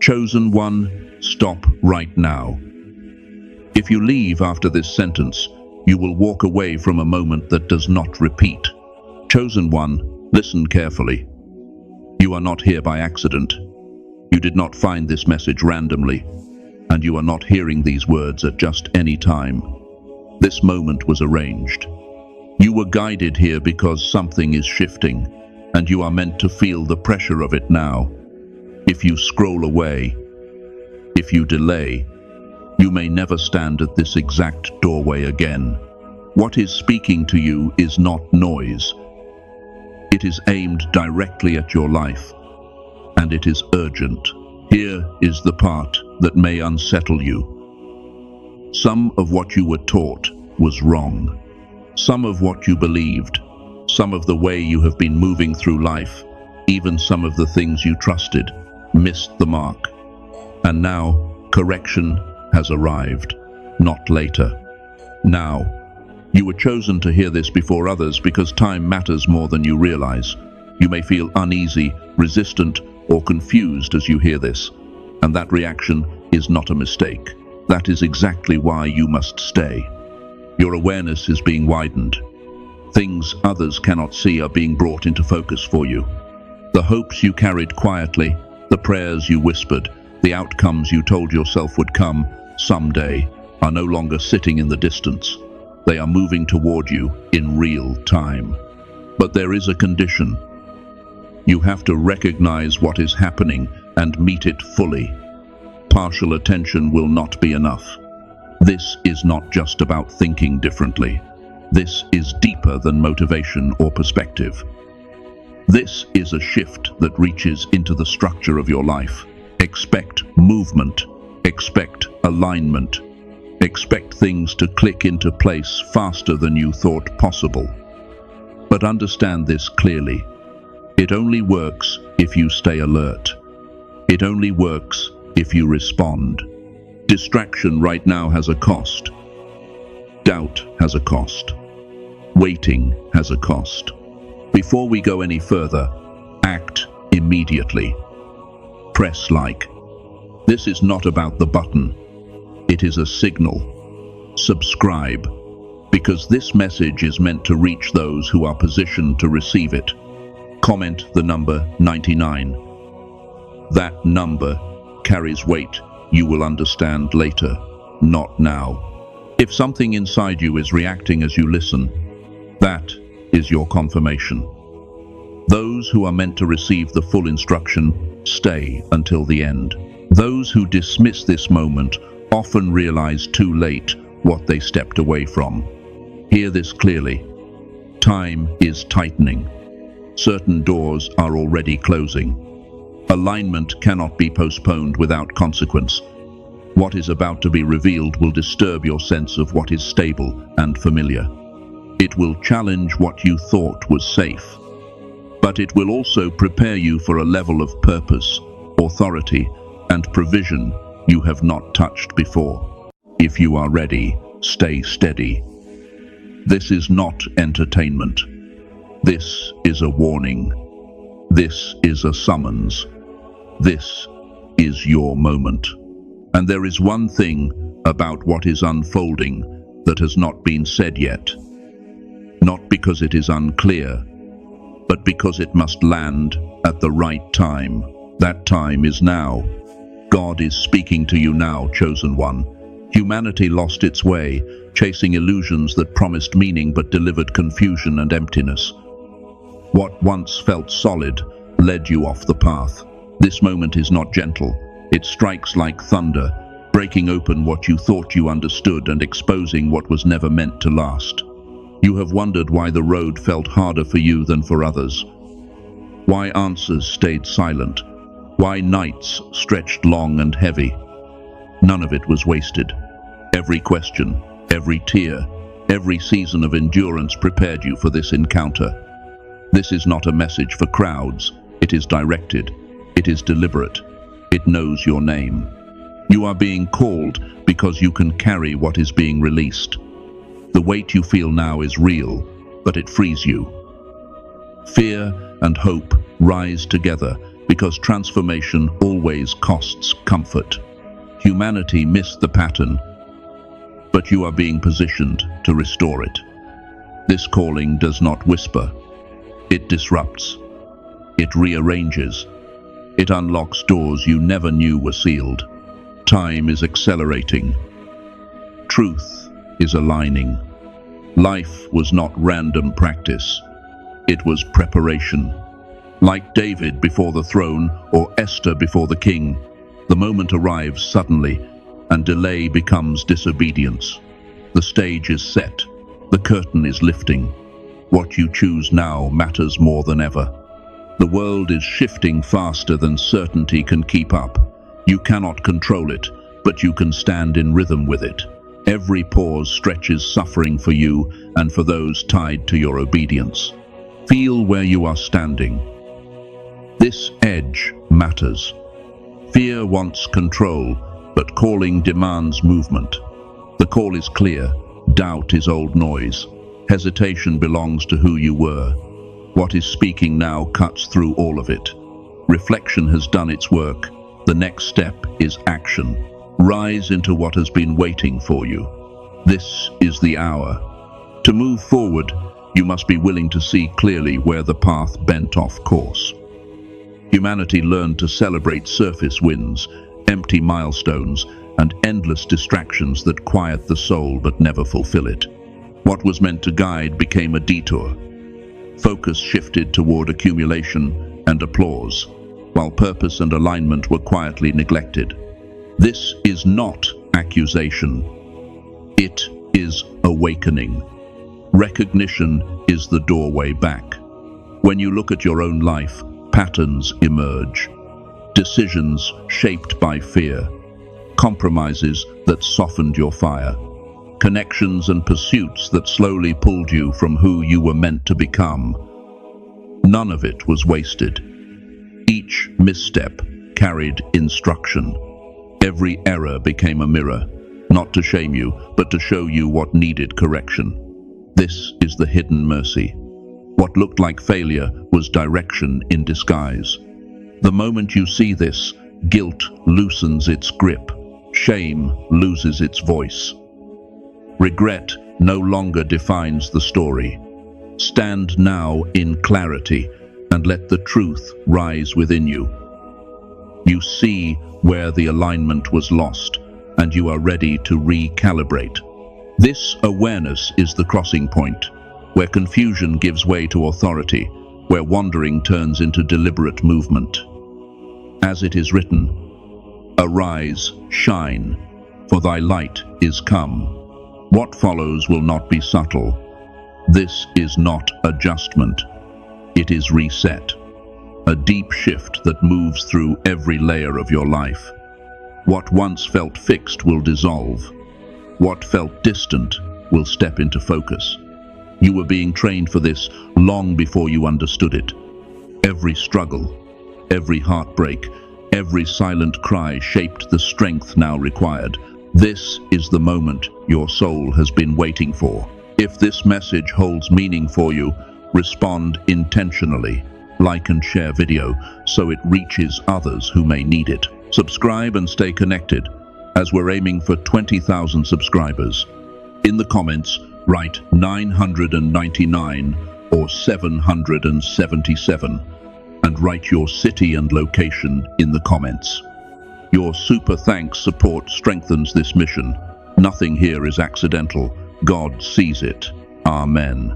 Chosen one, stop right now. If you leave after this sentence, you will walk away from a moment that does not repeat. Chosen one, listen carefully. You are not here by accident. You did not find this message randomly, and you are not hearing these words at just any time. This moment was arranged. You were guided here because something is shifting, and you are meant to feel the pressure of it now. If you scroll away, if you delay, you may never stand at this exact doorway again. What is speaking to you is not noise. It is aimed directly at your life, and it is urgent. Here is the part that may unsettle you. Some of what you were taught was wrong. Some of what you believed, some of the way you have been moving through life, even some of the things you trusted, missed the mark. And now, correction has arrived, not later. Now, you were chosen to hear this before others because time matters more than you realize. You may feel uneasy, resistant, or confused as you hear this, and that reaction is not a mistake. That is exactly why you must stay. Your awareness is being widened. Things others cannot see are being brought into focus for you. The hopes you carried quietly, the prayers you whispered, the outcomes you told yourself would come someday are no longer sitting in the distance. They are moving toward you in real time. But there is a condition. You have to recognize what is happening and meet it fully. Partial attention will not be enough. This is not just about thinking differently. This is deeper than motivation or perspective. This is a shift that reaches into the structure of your life. Expect movement. Expect alignment. Expect things to click into place faster than you thought possible. But understand this clearly. It only works if you stay alert. It only works if you respond. Distraction right now has a cost. Doubt has a cost. Waiting has a cost. Before we go any further, act immediately. Press like. This is not about the button. It is a signal. Subscribe, because this message is meant to reach those who are positioned to receive it. Comment the number 99. That number carries weight you will understand later, not now. If something inside you is reacting as you listen, that is your confirmation. Those who are meant to receive the full instruction stay until the end. Those who dismiss this moment often realize too late what they stepped away from. Hear this clearly. Time is tightening. Certain doors are already closing. Alignment cannot be postponed without consequence. What is about to be revealed will disturb your sense of what is stable and familiar. It will challenge what you thought was safe, but it will also prepare you for a level of purpose, authority, and provision you have not touched before. If you are ready, stay steady. This is not entertainment. This is a warning. This is a summons. This is your moment. And there is one thing about what is unfolding that has not been said yet. Not because it is unclear, but because it must land at the right time. That time is now. God is speaking to you now, chosen one. Humanity lost its way, chasing illusions that promised meaning but delivered confusion and emptiness. What once felt solid led you off the path. This moment is not gentle. It strikes like thunder, breaking open what you thought you understood and exposing what was never meant to last. You have wondered why the road felt harder for you than for others. Why answers stayed silent. Why nights stretched long and heavy. None of it was wasted. Every question, every tear, every season of endurance prepared you for this encounter. This is not a message for crowds. It is directed. It is deliberate. It knows your name. You are being called because you can carry what is being released. The weight you feel now is real, but it frees you. Fear and hope rise together, because transformation always costs comfort. Humanity missed the pattern, but you are being positioned to restore it. This calling does not whisper. It disrupts. It rearranges. It unlocks doors you never knew were sealed. Time is accelerating. Truth is aligning. Life was not random practice. It was preparation. Like David before the throne or Esther before the king, the moment arrives suddenly and delay becomes disobedience. The stage is set. The curtain is lifting. What you choose now matters more than ever. The world is shifting faster than certainty can keep up. You cannot control it, but you can stand in rhythm with it. Every pause stretches suffering for you and for those tied to your obedience. Feel where you are standing. This edge matters. Fear wants control, but calling demands movement. The call is clear. Doubt is old noise. Hesitation belongs to who you were. What is speaking now cuts through all of it. Reflection has done its work. The next step is action. Rise into what has been waiting for you. This is the hour. To move forward, you must be willing to see clearly where the path bent off course. Humanity learned to celebrate surface wins, empty milestones, and endless distractions that quiet the soul but never fulfill it. What was meant to guide became a detour. Focus shifted toward accumulation and applause, while purpose and alignment were quietly neglected. This is not accusation. It is awakening. Recognition is the doorway back. When you look at your own life, patterns emerge. Decisions shaped by fear. Compromises that softened your fire. Connections and pursuits that slowly pulled you from who you were meant to become. None of it was wasted. Each misstep carried instruction. Every error became a mirror, not to shame you, but to show you what needed correction. This is the hidden mercy. What looked like failure was direction in disguise. The moment you see this, guilt loosens its grip. Shame loses its voice. Regret no longer defines the story. Stand now in clarity and let the truth rise within you. You see where the alignment was lost, and you are ready to recalibrate. This awareness is the crossing point, where confusion gives way to authority, where wandering turns into deliberate movement. As it is written, "Arise, shine, for thy light is come." What follows will not be subtle. This is not adjustment. It is reset. A deep shift that moves through every layer of your life. What once felt fixed will dissolve. What felt distant will step into focus. You were being trained for this long before you understood it. Every struggle, every heartbreak, every silent cry shaped the strength now required. This is the moment your soul has been waiting for. If this message holds meaning for you, respond intentionally. Like and share video so it reaches others who may need it. Subscribe and stay connected as we're aiming for 20,000 subscribers. In the comments, write 999 or 777 and write your city and location in the comments. Your super thanks support strengthens this mission. Nothing here is accidental. God sees it. Amen.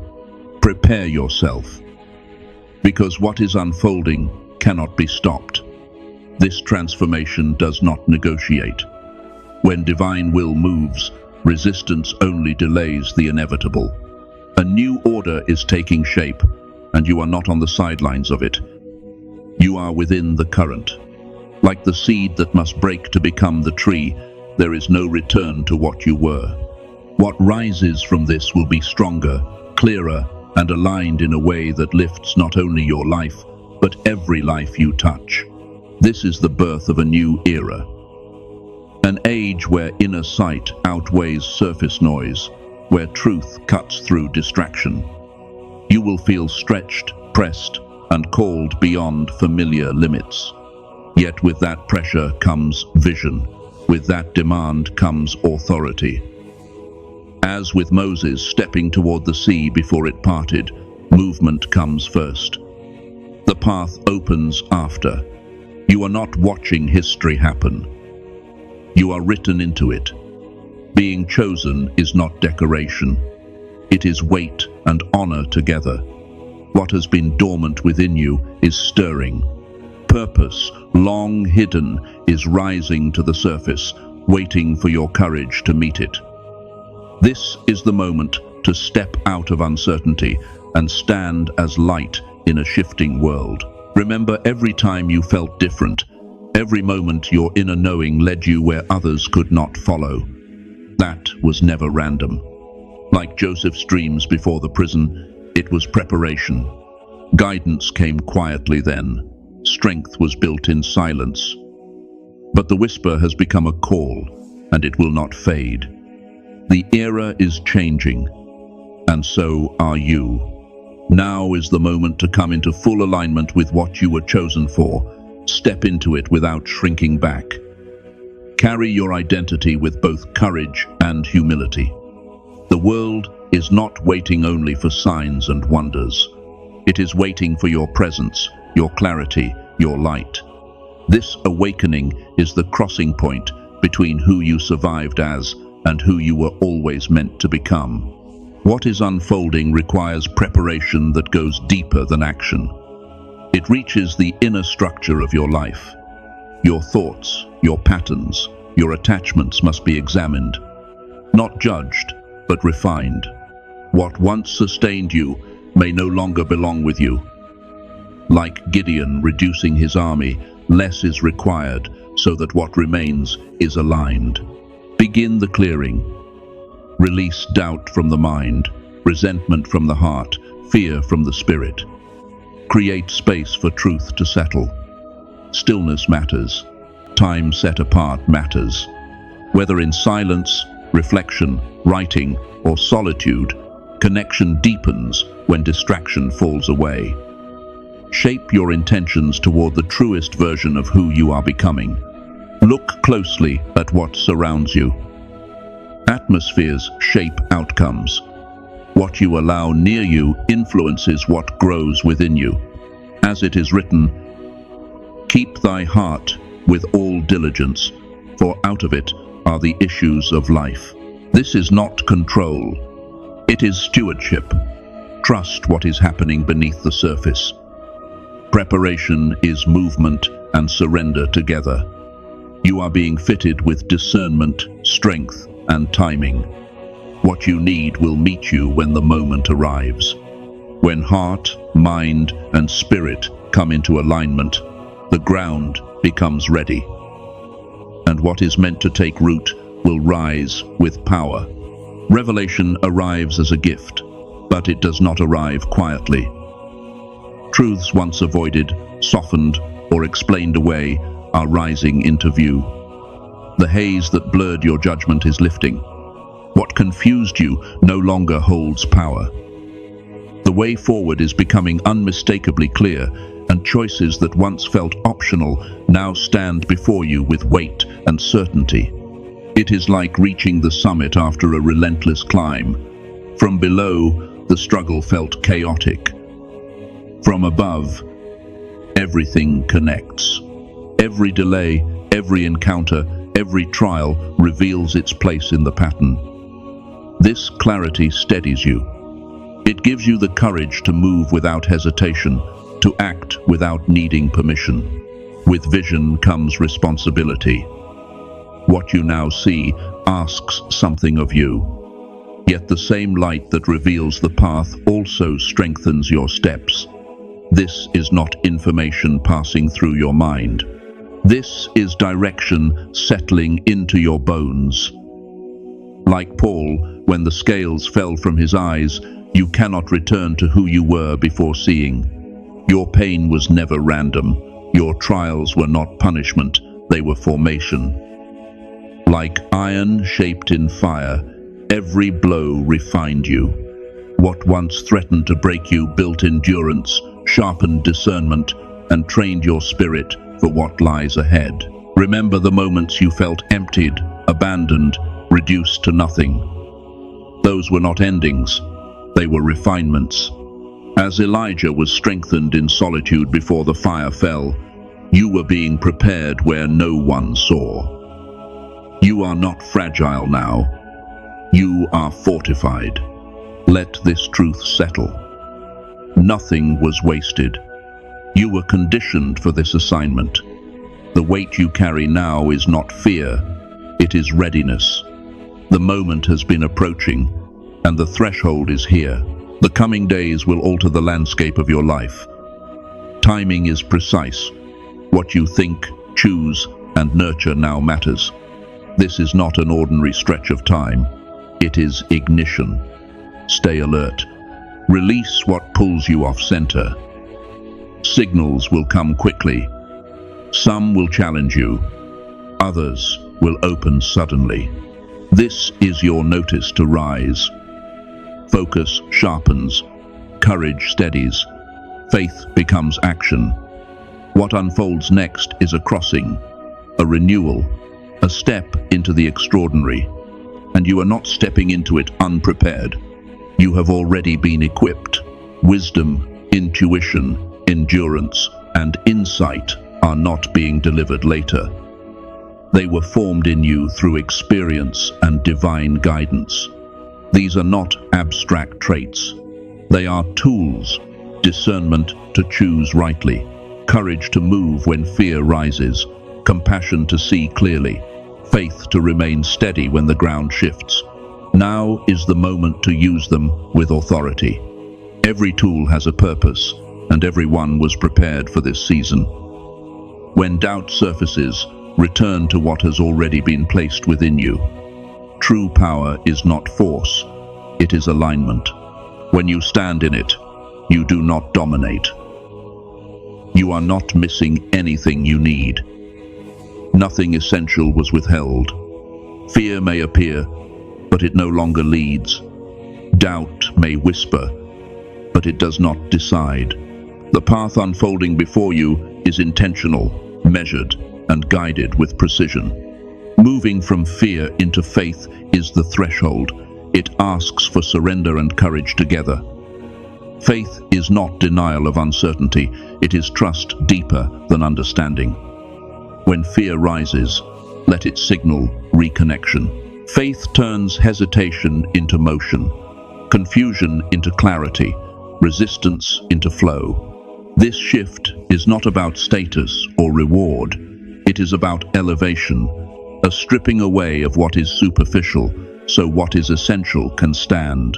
Prepare yourself, because what is unfolding cannot be stopped. This transformation does not negotiate. When divine will moves, resistance only delays the inevitable. A new order is taking shape, and you are not on the sidelines of it. You are within the current. Like the seed that must break to become the tree, there is no return to what you were. What rises from this will be stronger, clearer, and aligned in a way that lifts not only your life, but every life you touch. This is the birth of a new era. An age where inner sight outweighs surface noise, where truth cuts through distraction. You will feel stretched, pressed, and called beyond familiar limits. Yet with that pressure comes vision. With that demand comes authority. As with Moses stepping toward the sea before it parted, movement comes first. The path opens after. You are not watching history happen. You are written into it. Being chosen is not decoration. It is weight and honor together. What has been dormant within you is stirring. Purpose, long hidden, is rising to the surface, waiting for your courage to meet it. This is the moment to step out of uncertainty and stand as light in a shifting world. Remember every time you felt different, every moment your inner knowing led you where others could not follow. That was never random. Like Joseph's dreams before the prison, it was preparation. Guidance came quietly then. Strength was built in silence. But the whisper has become a call, and it will not fade. The era is changing, and so are you. Now is the moment to come into full alignment with what you were chosen for. Step into it without shrinking back. Carry your identity with both courage and humility. The world is not waiting only for signs and wonders. It is waiting for your presence, your clarity, your light. This awakening is the crossing point between who you survived as and who you were always meant to become. What is unfolding requires preparation that goes deeper than action. It reaches the inner structure of your life. Your thoughts, your patterns, your attachments must be examined. Not judged, but refined. What once sustained you may no longer belong with you. Like Gideon reducing his army, less is required so that what remains is aligned. Begin the clearing. Release doubt from the mind, resentment from the heart, fear from the spirit. Create space for truth to settle. Stillness matters. Time set apart matters. Whether in silence, reflection, writing, or solitude, connection deepens when distraction falls away. Shape your intentions toward the truest version of who you are becoming. Look closely at what surrounds you. Atmospheres shape outcomes. What you allow near you influences what grows within you. As it is written, "Keep thy heart with all diligence, for out of it are the issues of life." This is not control. It is stewardship. Trust what is happening beneath the surface. Preparation is movement and surrender together. You are being fitted with discernment, strength, and timing. What you need will meet you when the moment arrives. When heart, mind, and spirit come into alignment, the ground becomes ready. And what is meant to take root will rise with power. Revelation arrives as a gift, but it does not arrive quietly. Truths once avoided, softened, or explained away are rising into view. The haze that blurred your judgment is lifting. What confused you no longer holds power. The way forward is becoming unmistakably clear, and choices that once felt optional now stand before you with weight and certainty. It is like reaching the summit after a relentless climb. From below, the struggle felt chaotic. From above, everything connects. Every delay, every encounter, every trial reveals its place in the pattern. This clarity steadies you. It gives you the courage to move without hesitation, to act without needing permission. With vision comes responsibility. What you now see asks something of you. Yet the same light that reveals the path also strengthens your steps. This is not information passing through your mind. This is direction settling into your bones. Like Paul, when the scales fell from his eyes, you cannot return to who you were before seeing. Your pain was never random. Your trials were not punishment, they were formation. Like iron shaped in fire, every blow refined you. What once threatened to break you built endurance, sharpened discernment, and trained your spirit for what lies ahead. Remember the moments you felt emptied, abandoned, reduced to nothing. Those were not endings, they were refinements. As Elijah was strengthened in solitude before the fire fell, you were being prepared where no one saw. You are not fragile now. You are fortified. Let this truth settle. Nothing was wasted. You were conditioned for this assignment. The weight you carry now is not fear, it is readiness. The moment has been approaching, and the threshold is here. The coming days will alter the landscape of your life. Timing is precise. What you think, choose, and nurture now matters. This is not an ordinary stretch of time. It is ignition. Stay alert. Release what pulls you off center. Signals will come quickly. Some will challenge you. Others will open suddenly. This is your notice to rise. Focus sharpens. Courage steadies. Faith becomes action. What unfolds next is a crossing, a renewal, a step into the extraordinary. And you are not stepping into it unprepared. You have already been equipped. Wisdom, intuition, endurance, and insight are not being delivered later. They were formed in you through experience and divine guidance. These are not abstract traits. They are tools: discernment to choose rightly, courage to move when fear rises, compassion to see clearly, faith to remain steady when the ground shifts. Now is the moment to use them with authority. Every tool has a purpose, and everyone was prepared for this season. When doubt surfaces, return to what has already been placed within you. True power is not force, it is alignment. When you stand in it, you do not dominate. You are not missing anything you need. Nothing essential was withheld. Fear may appear, but it no longer leads. Doubt may whisper, but it does not decide. The path unfolding before you is intentional, measured, and guided with precision. Moving from fear into faith is the threshold. It asks for surrender and courage together. Faith is not denial of uncertainty, it is trust deeper than understanding. When fear rises, let it signal reconnection. Faith turns hesitation into motion, confusion into clarity, resistance into flow. This shift is not about status or reward. It is about elevation, a stripping away of what is superficial so what is essential can stand.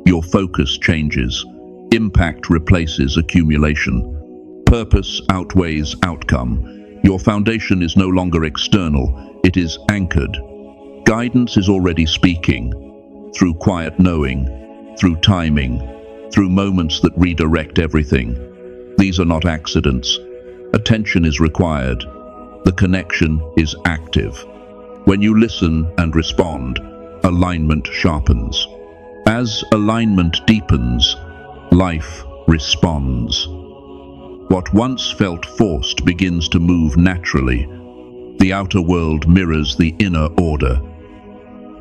Your focus changes. Impact replaces accumulation. Purpose outweighs outcome. Your foundation is no longer external, it is anchored. Guidance is already speaking, through quiet knowing, through timing, through moments that redirect everything. These are not accidents. Attention is required. The connection is active. When you listen and respond, alignment sharpens. As alignment deepens, life responds. What once felt forced begins to move naturally. The outer world mirrors the inner order.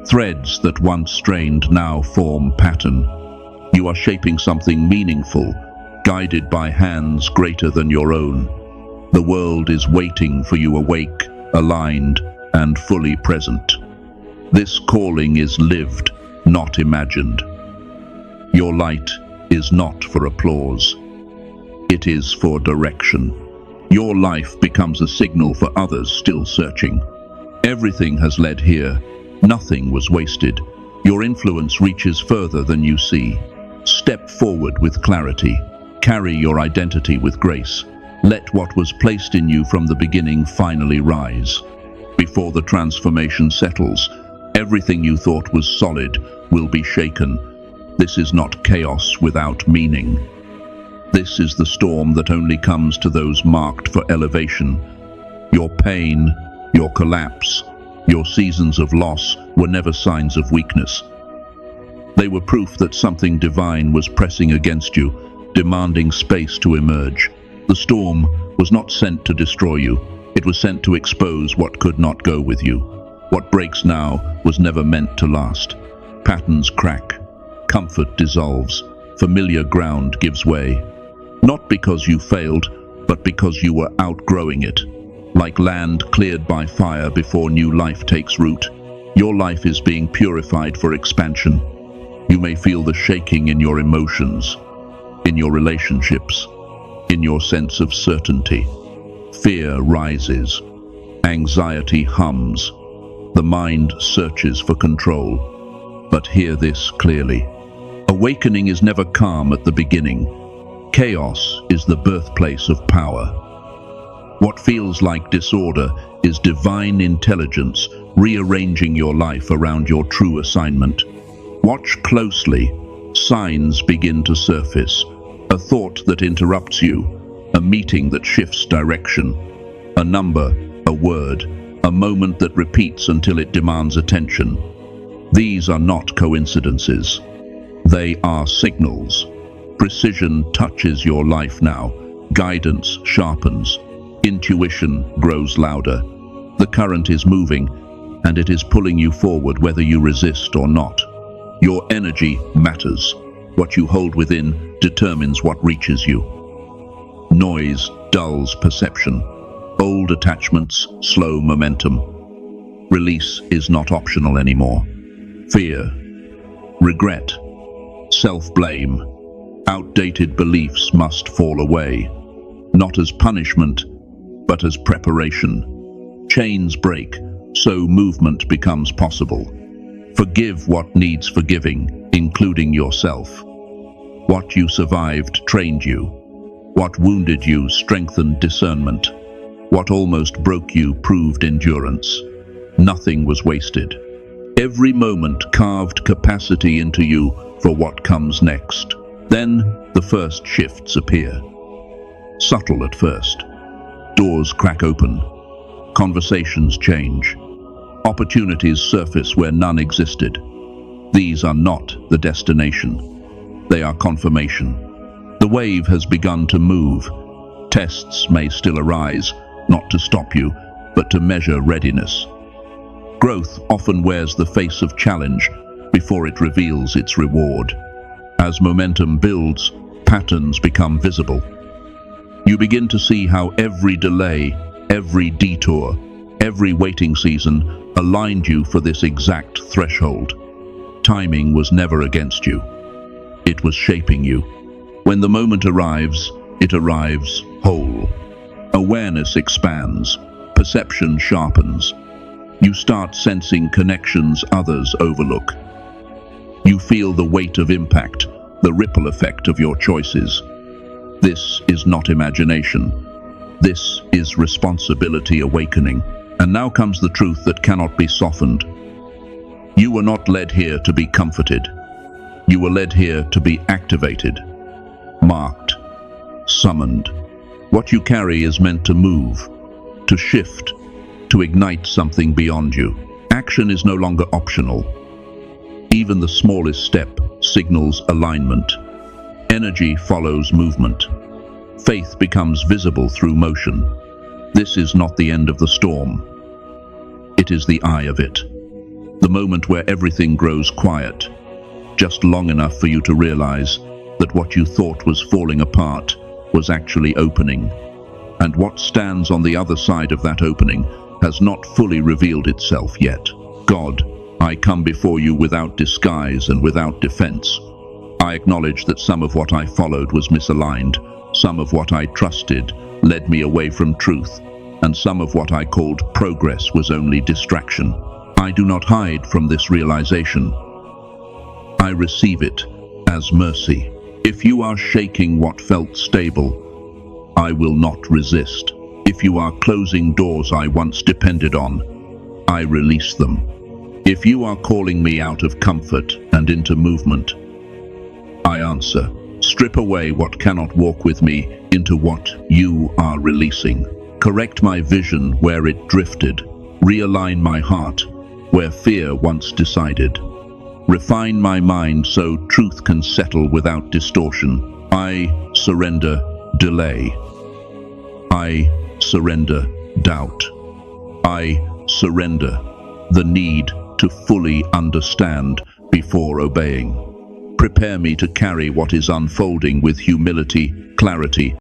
Threads that once strained now form pattern. You are shaping something meaningful, guided by hands greater than your own. The world is waiting for you awake, aligned, and fully present. This calling is lived, not imagined. Your light is not for applause. It is for direction. Your life becomes a signal for others still searching. Everything has led here. Nothing was wasted. Your influence reaches further than you see. Step forward with clarity. Carry your identity with grace. Let what was placed in you from the beginning finally rise. Before the transformation settles, everything you thought was solid will be shaken. This is not chaos without meaning. This is the storm that only comes to those marked for elevation. Your pain, your collapse, your seasons of loss were never signs of weakness. They were proof that something divine was pressing against you, demanding space to emerge. The storm was not sent to destroy you. It was sent to expose what could not go with you. What breaks now was never meant to last. Patterns crack. Comfort dissolves. Familiar ground gives way. Not because you failed, but because you were outgrowing it. Like land cleared by fire before new life takes root, your life is being purified for expansion. You may feel the shaking in your emotions, in your relationships, in your sense of certainty. Fear rises. Anxiety hums. The mind searches for control. But hear this clearly. Awakening is never calm at the beginning. Chaos is the birthplace of power. What feels like disorder is divine intelligence rearranging your life around your true assignment. Watch closely. Signs begin to surface. A thought that interrupts you, a meeting that shifts direction, a number, a word, a moment that repeats until it demands attention. These are not coincidences. They are signals. Precision touches your life now. Guidance sharpens. Intuition grows louder. The current is moving, and it is pulling you forward whether you resist or not. Your energy matters. What you hold within determines what reaches you. Noise dulls perception. Old attachments slow momentum. Release is not optional anymore. Fear, regret, self-blame, outdated beliefs must fall away, not as punishment, but as preparation. Chains break, so movement becomes possible. Forgive what needs forgiving, including yourself. What you survived trained you. What wounded you strengthened discernment. What almost broke you proved endurance. Nothing was wasted. Every moment carved capacity into you for what comes next. Then the first shifts appear. Subtle at first. Doors crack open. Conversations change. Opportunities surface where none existed. These are not the destination. They are confirmation. The wave has begun to move. Tests may still arise, not to stop you, but to measure readiness. Growth often wears the face of challenge before it reveals its reward. As momentum builds, patterns become visible. You begin to see how every delay, every detour, every waiting season aligned you for this exact threshold. Timing was never against you. It was shaping you. When the moment arrives, it arrives whole. Awareness expands. Perception sharpens. You start sensing connections others overlook. You feel the weight of impact, the ripple effect of your choices. This is not imagination. This is responsibility awakening. And now comes the truth that cannot be softened. You were not led here to be comforted. You were led here to be activated, marked, summoned. What you carry is meant to move, to shift, to ignite something beyond you. Action is no longer optional. Even the smallest step signals alignment. Energy follows movement. Faith becomes visible through motion. This is not the end of the storm. It is the eye of it. The moment where everything grows quiet, just long enough for you to realize that what you thought was falling apart was actually opening. And what stands on the other side of that opening has not fully revealed itself yet. God, I come before you without disguise and without defense. I acknowledge that some of what I followed was misaligned, some of what I trusted led me away from truth, and some of what I called progress was only distraction. I do not hide from this realization. I receive it as mercy. If you are shaking what felt stable, I will not resist. If you are closing doors I once depended on, I release them. If you are calling me out of comfort and into movement, I answer. Strip away what cannot walk with me into what you are releasing. Correct my vision where it drifted. Realign my heart where fear once decided. Refine my mind so truth can settle without distortion. I surrender delay. I surrender doubt. I surrender the need to fully understand before obeying. Prepare me to carry what is unfolding with humility, clarity,